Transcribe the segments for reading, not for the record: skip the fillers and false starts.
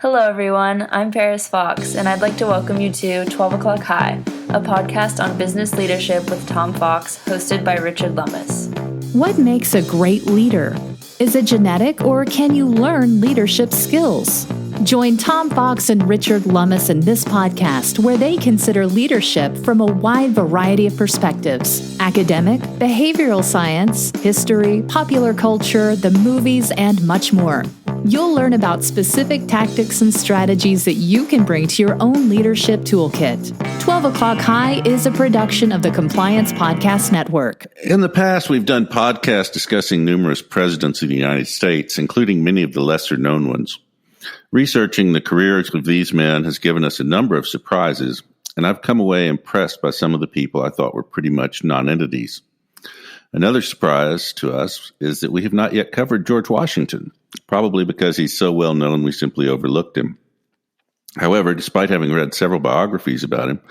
Hello, everyone. I'm Paris Fox, and I'd like to welcome you to 12 O'Clock High, a podcast on business leadership with Tom Fox, hosted by Richard Lummis. What makes a great leader? Is it genetic, or can you learn leadership skills? Join Tom Fox and Richard Lummis in this podcast, where they consider leadership from a wide variety of perspectives: academic, behavioral science, history, popular culture, the movies, and much more. You'll learn about specific tactics and strategies that you can bring to your own leadership toolkit. 12 O'Clock High is a production of the Compliance Podcast Network. In the past, we've done podcasts discussing numerous presidents of the United States, including many of the lesser-known ones. Researching the careers of these men has given us a number of surprises, and I've come away impressed by some of the people I thought were pretty much non-entities. Another surprise to us is that we have not yet covered George Washington, probably because he's so well known we simply overlooked him. However, despite having read several biographies about him,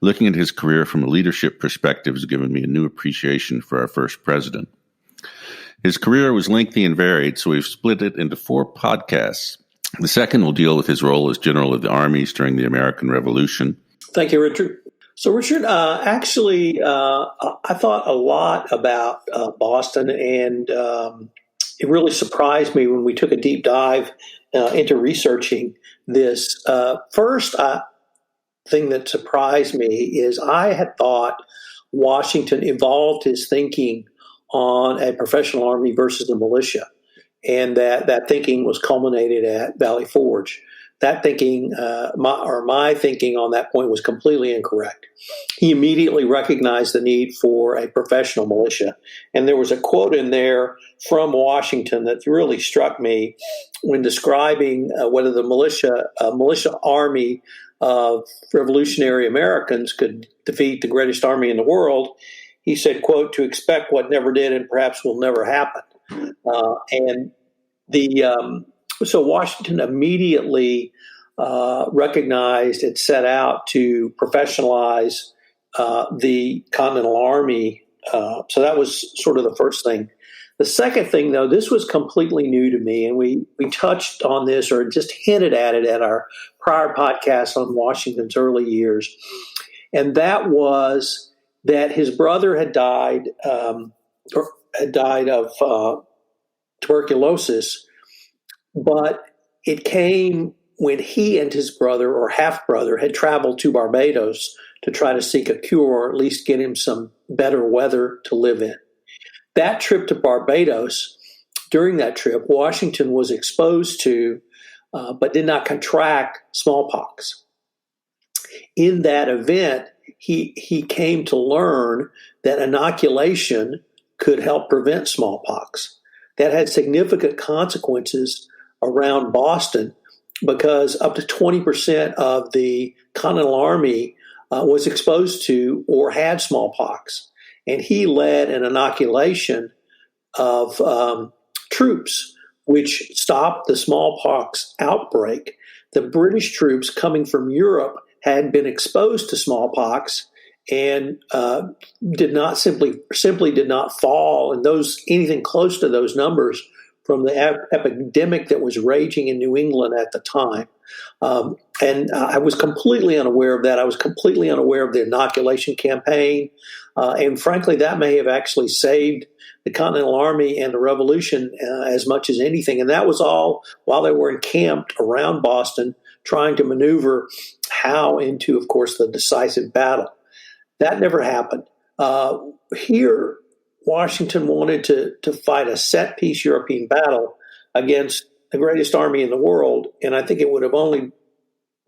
looking at his career from a leadership perspective has given me a new appreciation for our first president. His career was lengthy and varied, so we've split it into 4 podcasts. The second will deal with his role as general of the armies during the American Revolution. Thank you, Richard. So, Richard, I thought a lot about Boston, and it really surprised me when we took a deep dive into researching this. First thing that surprised me is I had thought Washington evolved his thinking on a professional army versus the militia, and that thinking was culminated at Valley Forge. That thinking, my thinking on that point was completely incorrect. He immediately recognized the need for a professional militia. And there was a quote in there from Washington that really struck me when describing whether the militia army of revolutionary Americans could defeat the greatest army in the world. He said, quote, "to expect what never did and perhaps will never happen." So Washington immediately recognized and set out to professionalize the Continental Army. So that was sort of the first thing. The second thing, though, this was completely new to me, and we touched on this or just hinted at it at our prior podcast on Washington's early years, and that was that his brother had died of tuberculosis. But it came when he and his brother or half-brother had traveled to Barbados to try to seek a cure, or at least get him some better weather to live in. That trip to Barbados, during that trip, Washington was exposed to, but did not contract, smallpox. In that event, he came to learn that inoculation could help prevent smallpox. That had significant consequences around Boston, because up to 20% of the Continental Army was exposed to or had smallpox. And he led an inoculation of troops, which stopped the smallpox outbreak. The British troops coming from Europe had been exposed to smallpox and did not fall in anything close to those numbers from the epidemic that was raging in New England at the time. And I was completely unaware of that. I was completely unaware of the inoculation campaign. And frankly, that may have actually saved the Continental Army and the Revolution as much as anything. And that was all while they were encamped around Boston, trying to maneuver Howe into, of course, the decisive battle. That never happened. Here, Washington wanted to fight a set-piece European battle against the greatest army in the world, and I think it would have only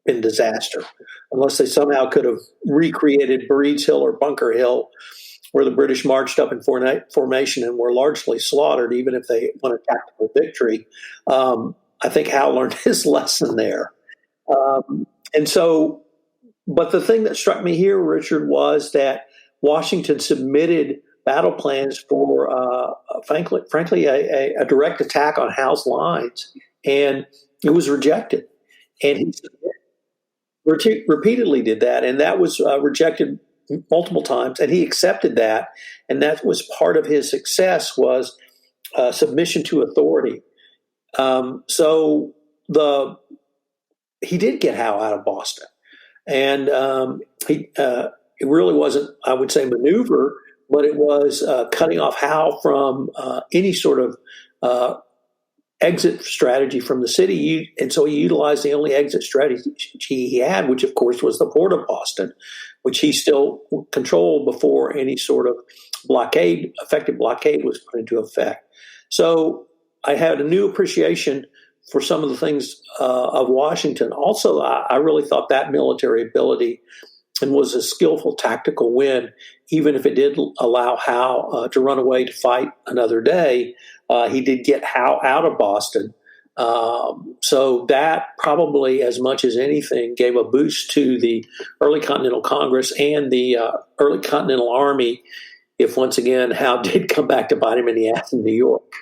been disaster unless they somehow could have recreated Breed's Hill or Bunker Hill, where the British marched up in formation and were largely slaughtered, even if they won a tactical victory. I think Howe learned his lesson there. But the thing that struck me here, Richard, was that Washington submitted battle plans for, frankly, a direct attack on Howe's lines, and it was rejected. And he repeatedly did that, and that was rejected multiple times, and he accepted that, and that was part of his success was submission to authority. So the he did get Howe out of Boston. And it really wasn't, I would say, maneuver, but it was cutting off Howe from any sort of exit strategy from the city. And so he utilized the only exit strategy he had, which, of course, was the port of Boston, which he still controlled before any sort of effective blockade was put into effect. So I had a new appreciation for some of the things of Washington. Also, I really thought that military ability and was a skillful tactical win, even if it did allow Howe to run away to fight another day. He did get Howe out of Boston. So that probably, as much as anything, gave a boost to the early Continental Congress and the early Continental Army, if once again Howe did come back to bite him in the ass in New York.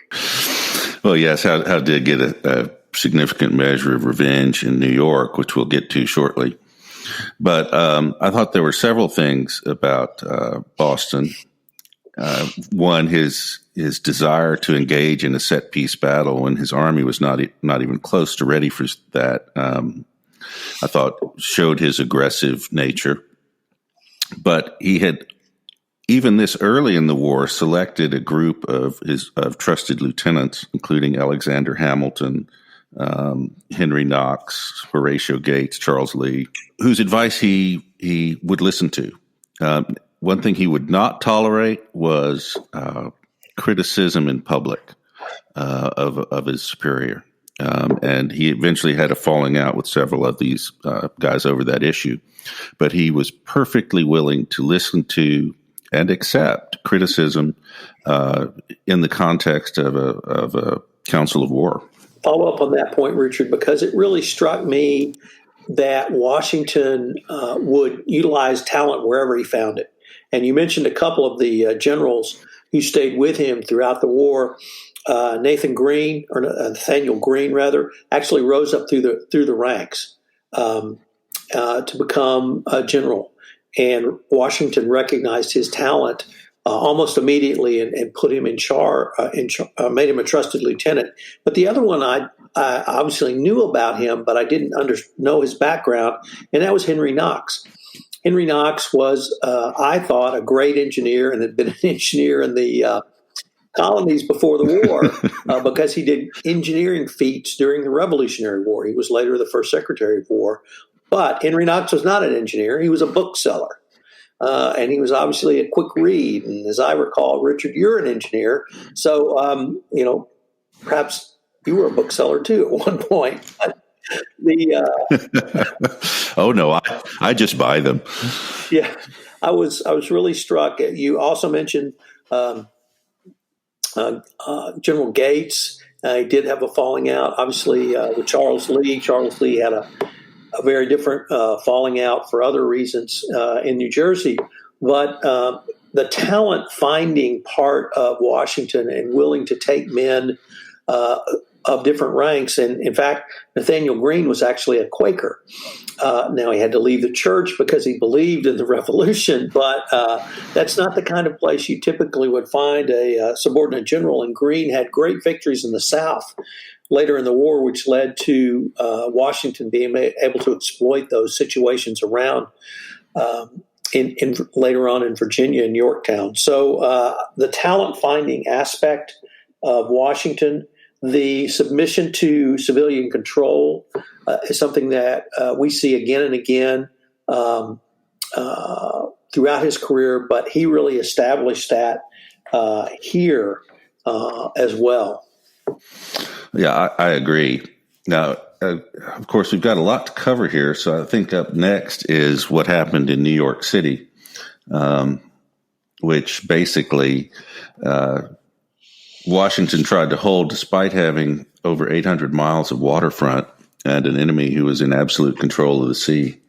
Well, yes, Howe did get a significant measure of revenge in New York, which we'll get to shortly. But I thought there were several things about Boston. One, his desire to engage in a set-piece battle when his army was not even close to ready for that, I thought showed his aggressive nature. But he had, even this early in the war, selected a group of trusted lieutenants, including Alexander Hamilton, Henry Knox, Horatio Gates, Charles Lee, whose advice he would listen to. One thing he would not tolerate was criticism in public of his superior. And he eventually had a falling out with several of these guys over that issue. But he was perfectly willing to listen to and accept criticism in the context of a council of war. Follow up on that point, Richard, because it really struck me that Washington would utilize talent wherever he found it. And you mentioned a couple of the generals who stayed with him throughout the war. Nathaniel Greene, rather, actually rose up through the ranks to become a general. And Washington recognized his talent almost immediately and put him in charge, made him a trusted lieutenant. But the other one I obviously knew about him, but I didn't know his background, and that was Henry Knox. Henry Knox was, I thought, a great engineer and had been an engineer in the colonies before the war because he did engineering feats during the Revolutionary War. He was later the first Secretary of War. But Henry Knox was not an engineer. He was a bookseller. And he was obviously a quick read. And as I recall, Richard, you're an engineer. So, perhaps you were a bookseller too at one point. Oh, no, I just buy them. Yeah, I was really struck. You also mentioned General Gates. He did have a falling out, obviously, with Charles Lee. Charles Lee had a very different falling out for other reasons in New Jersey. But the talent finding part of Washington and willing to take men of different ranks. And in fact, Nathaniel Greene was actually a Quaker. Now, he had to leave the church because he believed in the Revolution, but that's not the kind of place you typically would find a subordinate general. And Greene had great victories in the South later in the war, which led to Washington being able to exploit those situations around later on in Virginia and Yorktown. So the talent finding aspect of Washington, the submission to civilian control is something that we see again and again throughout his career, but he really established that here as well. Yeah, I agree. Now, of course, we've got a lot to cover here, so I think up next is what happened in New York City, which basically Washington tried to hold despite having over 800 miles of waterfront and an enemy who was in absolute control of the sea.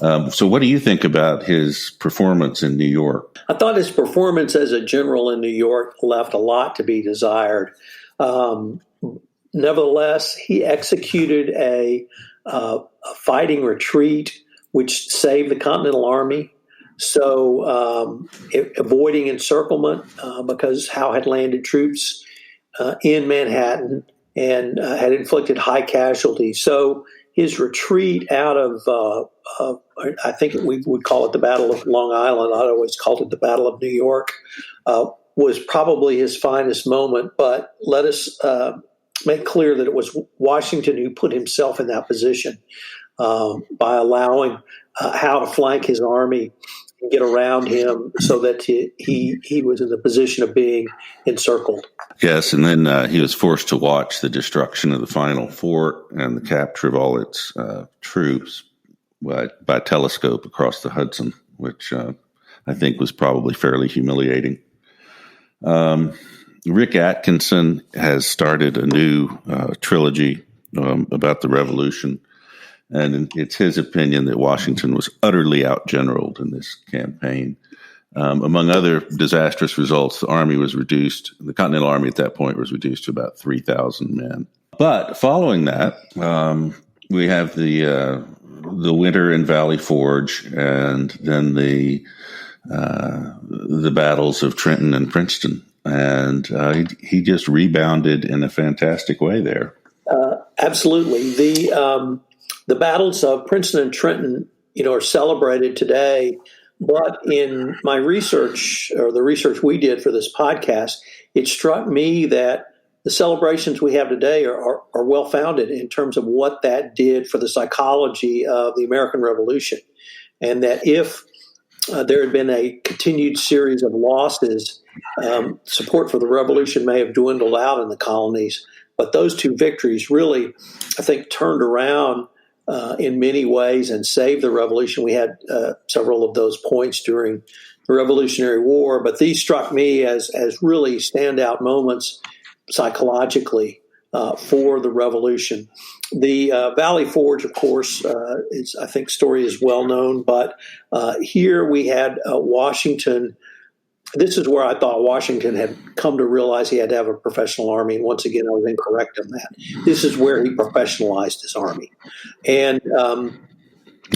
So what do you think about his performance in New York? I thought his performance as a general in New York left a lot to be desired. Nevertheless, he executed a fighting retreat, which saved the Continental Army. So avoiding encirclement because Howe had landed troops in Manhattan and had inflicted high casualties. So his retreat out of, I think we would call it the Battle of Long Island. I always called it the Battle of New York, was probably his finest moment. But let us make clear that it was Washington who put himself in that position by allowing Howe to flank his army and get around him so that he was in the position of being encircled. Yes, and then he was forced to watch the destruction of the final fort and the capture of all its troops by telescope across the Hudson, which I think was probably fairly humiliating. Rick Atkinson has started a new trilogy about the Revolution, and it's his opinion that Washington was utterly outgeneraled in this campaign. Among other disastrous results, the Continental Army at that point was reduced to about 3,000 men. But following that, we have the winter in Valley Forge, and then the battles of Trenton and Princeton. And he just rebounded in a fantastic way there. Absolutely. The battles of Princeton and Trenton, are celebrated today. But in my research, or the research we did for this podcast, it struck me that the celebrations we have today are well-founded in terms of what that did for the psychology of the American Revolution. And that if there had been a continued series of losses, support for the revolution may have dwindled out in the colonies. But those two victories really, I think, turned around in many ways and saved the revolution. We had several of those points during the Revolutionary War, but these struck me as really standout moments psychologically for the revolution. The Valley Forge, of course, I think story is well known, but here we had Washington. This is where I thought Washington had come to realize he had to have a professional army. And once again, I was incorrect on that. This is where he professionalized his army. And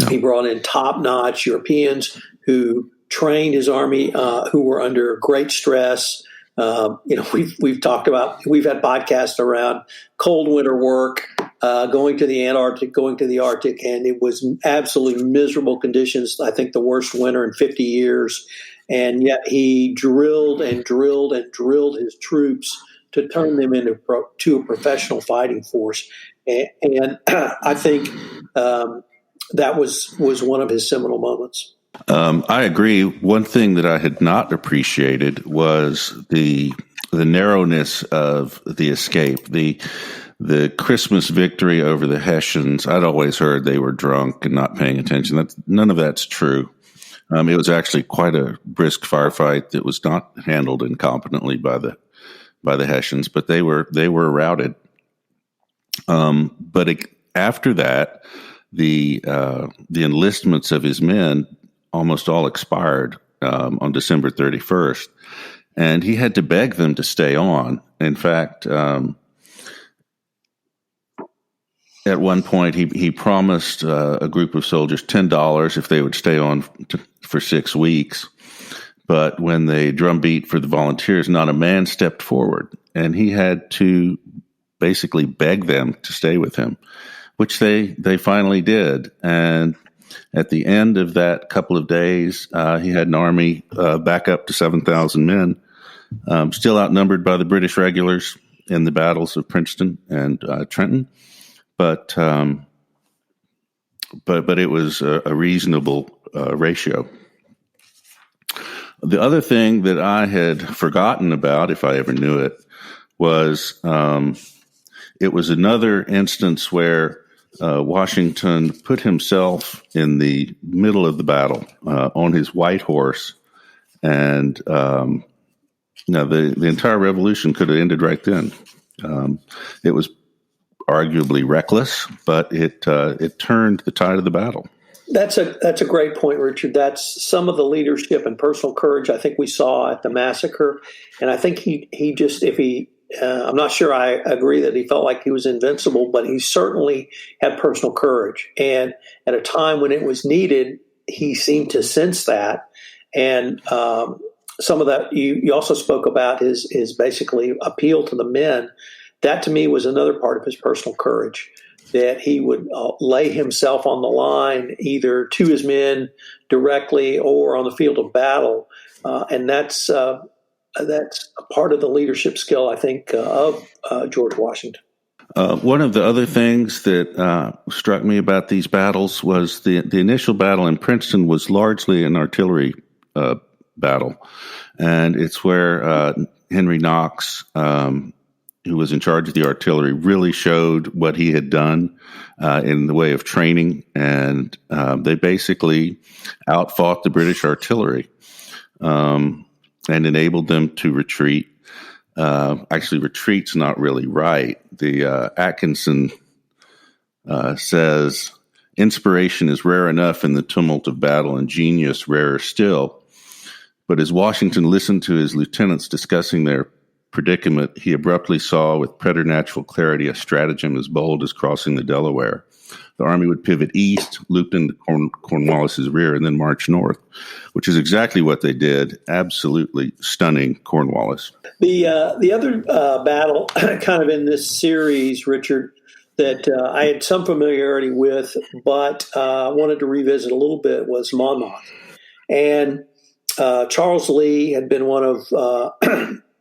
he brought in top-notch Europeans who trained his army, who were under great stress. We've talked about, we've had podcasts around cold winter work, going to the Antarctic, going to the Arctic, and it was absolutely miserable conditions. I think the worst winter in 50 years. And yet he drilled and drilled and drilled his troops to turn them into a professional fighting force. And I think that was one of his seminal moments. I agree. One thing that I had not appreciated was the narrowness of the escape. The Christmas victory over the Hessians, I'd always heard they were drunk and not paying attention. None of that's true. It was actually quite a brisk firefight that was not handled incompetently by the Hessians, but they were routed. After that, the enlistments of his men almost all expired on December 31st, and he had to beg them to stay on. In fact, at one point, he promised a group of soldiers $10 if they would stay on for 6 weeks. But when they drumbeat for the volunteers, not a man stepped forward, and he had to basically beg them to stay with him, which they finally did. And at the end of that couple of days, he had an army back up to 7,000 men, still outnumbered by the British regulars in the battles of Princeton and Trenton. But it was a reasonable ratio. The other thing that I had forgotten about, if I ever knew it, was it was another instance where Washington put himself in the middle of the battle on his white horse, and the entire revolution could have ended right then. It was arguably reckless, but it turned the tide of the battle. That's a great point, Richard. That's some of the leadership and personal courage I think we saw at the massacre. And I think he just, I'm not sure I agree that he felt like he was invincible, but he certainly had personal courage. And at a time when it was needed, he seemed to sense that. And some of that, you also spoke about his basically appeal to the men. That to me was another part of his personal courage. that he would lay himself on the line either to his men directly or on the field of battle. And that's a part of the leadership skill, I think, of George Washington. One of the other things that struck me about these battles was the initial battle in Princeton was largely an artillery battle. And it's where Henry Knox, who was in charge of the artillery, really showed what he had done in the way of training. And they basically outfought the British artillery and enabled them to retreat. Actually, retreat's not really right. The Atkinson says, inspiration is rare enough in the tumult of battle and genius rarer still. But as Washington listened to his lieutenants discussing their predicament, he abruptly saw with preternatural clarity a stratagem as bold as crossing the Delaware. The army would pivot east, loop into Cornwallis's rear, and then march north, which is exactly what they did, absolutely stunning Cornwallis. The other battle kind of in this series, Richard, that I had some familiarity with, but wanted to revisit a little bit was Monmouth. And Charles Lee had been one of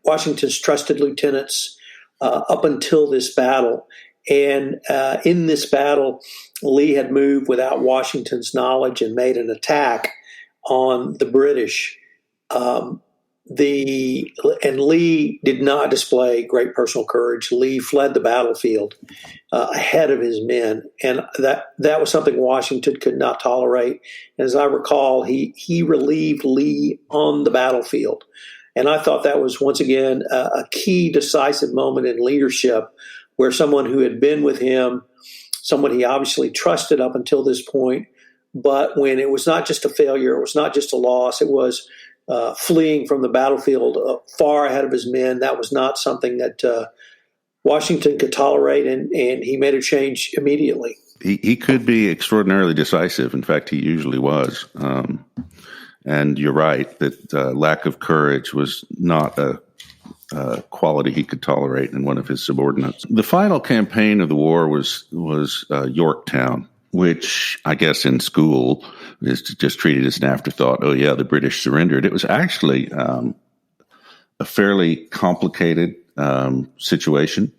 Washington's trusted lieutenants up until this battle. And in this battle, Lee had moved without Washington's knowledge and made an attack on the British. And Lee did not display great personal courage. Lee fled the battlefield ahead of his men, and that was something Washington could not tolerate. And as I recall, he relieved Lee on the battlefield. And I thought that was, once again, a key decisive moment in leadership where someone who had been with him, someone he obviously trusted up until this point, but when it was not just a failure, it was not just a loss, it was fleeing from the battlefield far ahead of his men. That was not something that Washington could tolerate, and he made a change immediately. He could be extraordinarily decisive. In fact, he usually was. And you're right that lack of courage was not a quality he could tolerate in one of his subordinates. The final campaign of the war was Yorktown, which I guess in school is just treated as an afterthought. Oh, yeah, the British surrendered. It was actually a fairly complicated situation.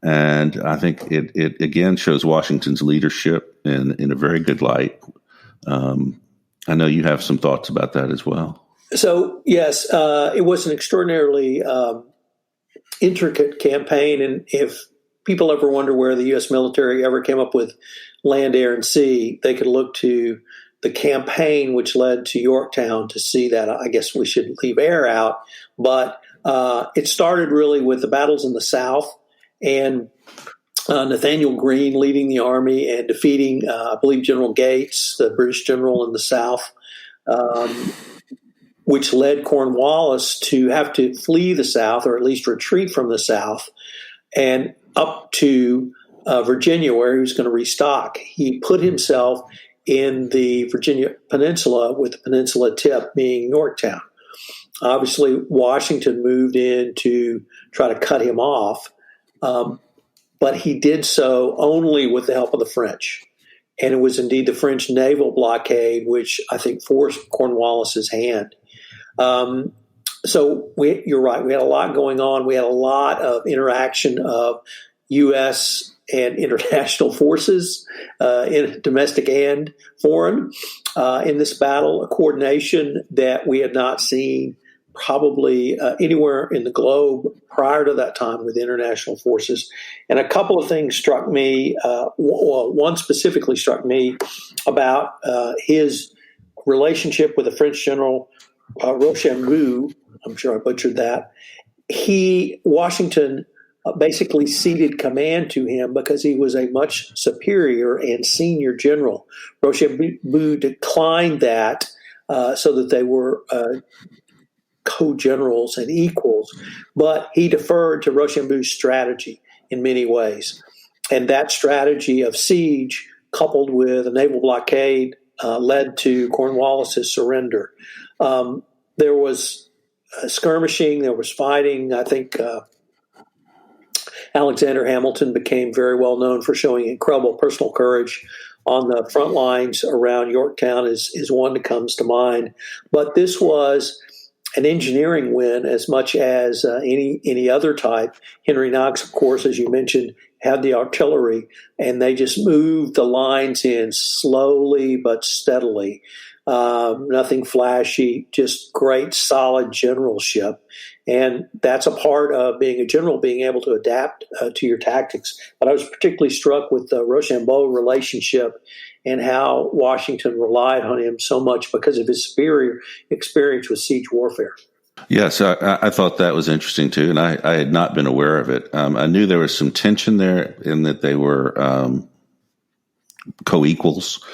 And I think it again shows Washington's leadership in a very good light. I know you have some thoughts about that as well. So, yes, it was an extraordinarily intricate campaign. And if people ever wonder where the U.S. military ever came up with land, air, and sea, they could look to the campaign which led to Yorktown to see that. I guess we should leave air out. But it started really with the battles in the South and Nathaniel Greene leading the army and defeating, I believe, General Gates, the British general in the South, which led Cornwallis to have to flee the South, or at least retreat from the South, and up to Virginia, where he was going to restock. He put himself in the Virginia Peninsula, with the peninsula tip being Yorktown. Obviously, Washington moved in to try to cut him off, but he did so only with the help of the French. And it was indeed the French naval blockade which I think forced Cornwallis's hand. So you're right. We had a lot going on. We had a lot of interaction of U.S. and international forces, in domestic and foreign, in this battle, a coordination that we had not seen probably anywhere in the globe prior to that time with international forces. And a couple of things struck me. One specifically struck me about his relationship with the French general Rochambeau. I'm sure I butchered that. Washington basically ceded command to him because he was a much superior and senior general. Rochambeau declined that so that they were co-generals and equals, but he deferred to Rochambeau's strategy in many ways. And that strategy of siege, coupled with a naval blockade, led to Cornwallis's surrender. There was skirmishing, there was fighting. I think Alexander Hamilton became very well known for showing incredible personal courage on the front lines around Yorktown is one that comes to mind. But this was an engineering win as much as any other type. Henry Knox, of course, as you mentioned, had the artillery, and they just moved the lines in slowly but steadily. Nothing flashy, just great, solid generalship. And that's a part of being a general, being able to adapt to your tactics. But I was particularly struck with the Rochambeau relationship and how Washington relied on him so much because of his superior experience with siege warfare. Yes, I thought that was interesting too, and I had not been aware of it. I knew there was some tension there in that they were co-equals,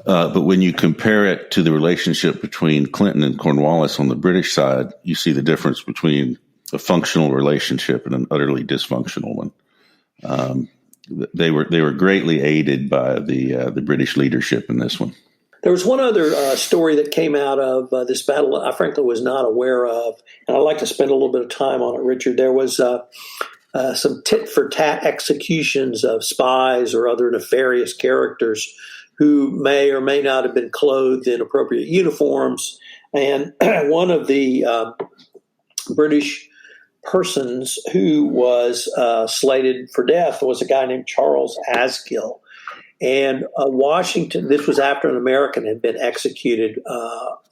but when you compare it to the relationship between Clinton and Cornwallis on the British side, you see the difference between a functional relationship and an utterly dysfunctional one. They were greatly aided by the British leadership in this one. There was one other story that came out of this battle I frankly was not aware of, and I'd like to spend a little bit of time on it, Richard. There was some tit-for-tat executions of spies or other nefarious characters who may or may not have been clothed in appropriate uniforms. And one of the British persons who was slated for death was a guy named Charles Asgill. And Washington, this was after an American had been executed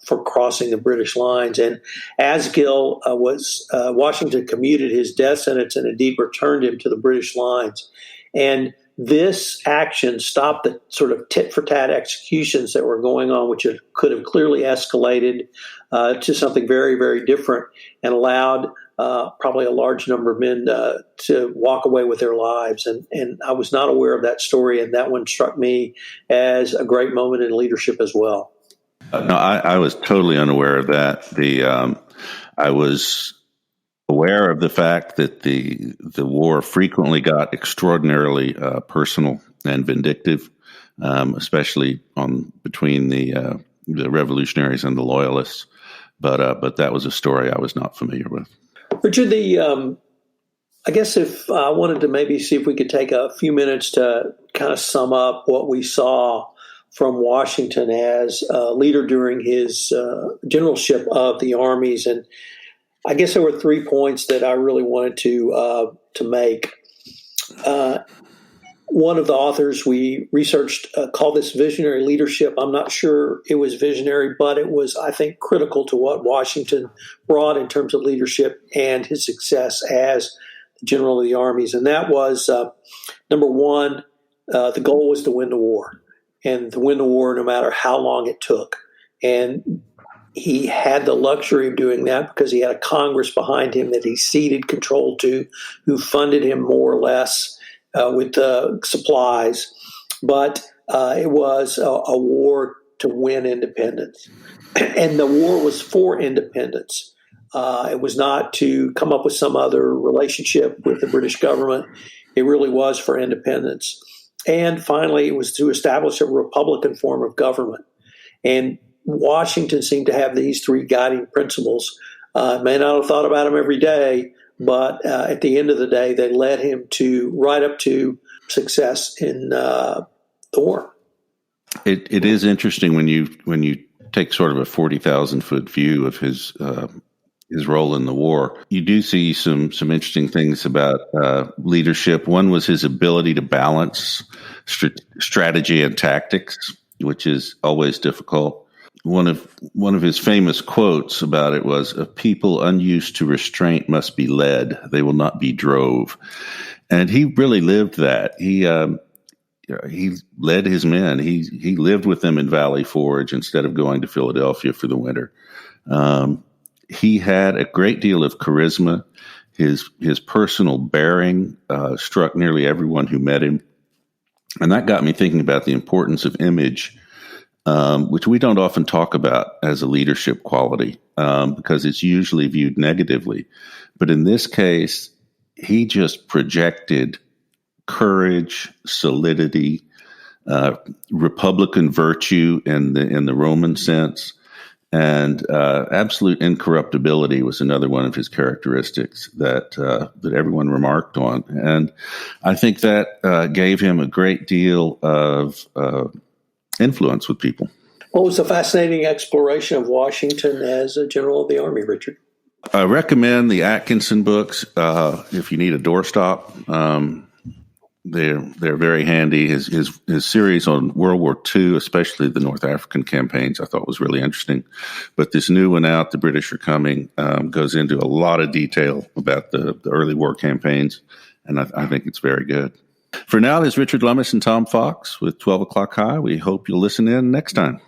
for crossing the British lines. And Asgill Washington commuted his death sentence and indeed returned him to the British lines. And this action stopped the sort of tit-for-tat executions that were going on, which could have clearly escalated to something very, very different, and allowed probably a large number of men to walk away with their lives. And I was not aware of that story, and that one struck me as a great moment in leadership as well. No, I was totally unaware of that. I was aware of the fact that the war frequently got extraordinarily personal and vindictive, especially between the revolutionaries and the loyalists. But that was a story I was not familiar with. Richard, I guess if I wanted to maybe see if we could take a few minutes to kind of sum up what we saw from Washington as a leader during his generalship of the armies. And I guess there were 3 points that I really wanted to make. One of the authors we researched called this visionary leadership. I'm not sure it was visionary, but it was, I think, critical to what Washington brought in terms of leadership and his success as the general of the armies. And that was, number one, the goal was to win the war, and to win the war no matter how long it took. And he had the luxury of doing that because he had a Congress behind him that he ceded control to, who funded him more or less with supplies. But it was a war to win independence. And the war was for independence. It was not to come up with some other relationship with the British government. It really was for independence. And finally, it was to establish a republican form of government. And Washington seemed to have these 3 guiding principles. May not have thought about them every day, but at the end of the day, they led him right up to success in the war. It is interesting when you take sort of a 40,000-foot view of his role in the war. You do see some interesting things about leadership. One was his ability to balance strategy and tactics, which is always difficult. One of his famous quotes about it was, "A people unused to restraint must be led; they will not be drove." And he really lived that. He led his men. He lived with them in Valley Forge instead of going to Philadelphia for the winter. He had a great deal of charisma. His personal bearing struck nearly everyone who met him, and that got me thinking about the importance of image, which we don't often talk about as a leadership quality because it's usually viewed negatively. But in this case, he just projected courage, solidity, Republican virtue in the Roman sense, And absolute incorruptibility was another one of his characteristics that everyone remarked on. And I think that gave him a great deal of influence with people. What was a fascinating exploration of Washington as a general of the Army, Richard? I recommend the Atkinson books if you need a doorstop. They're very handy. His series on World War II, especially the North African campaigns, I thought was really interesting. But this new one out, The British Are Coming, goes into a lot of detail about the early war campaigns, and I think it's very good. For now, there's Richard Lummis and Tom Fox with 12 O'Clock High. We hope you'll listen in next time.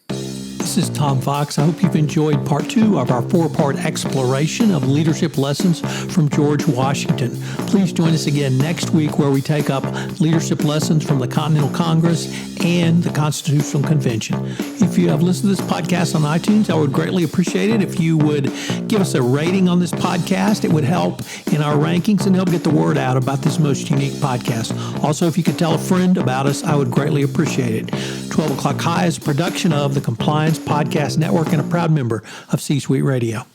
This is Tom Fox. I hope you've enjoyed part 2 of our 4-part exploration of leadership lessons from George Washington. Please join us again next week where we take up leadership lessons from the Continental Congress and the Constitutional Convention. If you have listened to this podcast on iTunes, I would greatly appreciate it if you would give us a rating on this podcast. It would help in our rankings and help get the word out about this most unique podcast. Also, if you could tell a friend about us, I would greatly appreciate it. 12 O'Clock High is a production of the Compliance Podcast Network and a proud member of C-Suite Radio.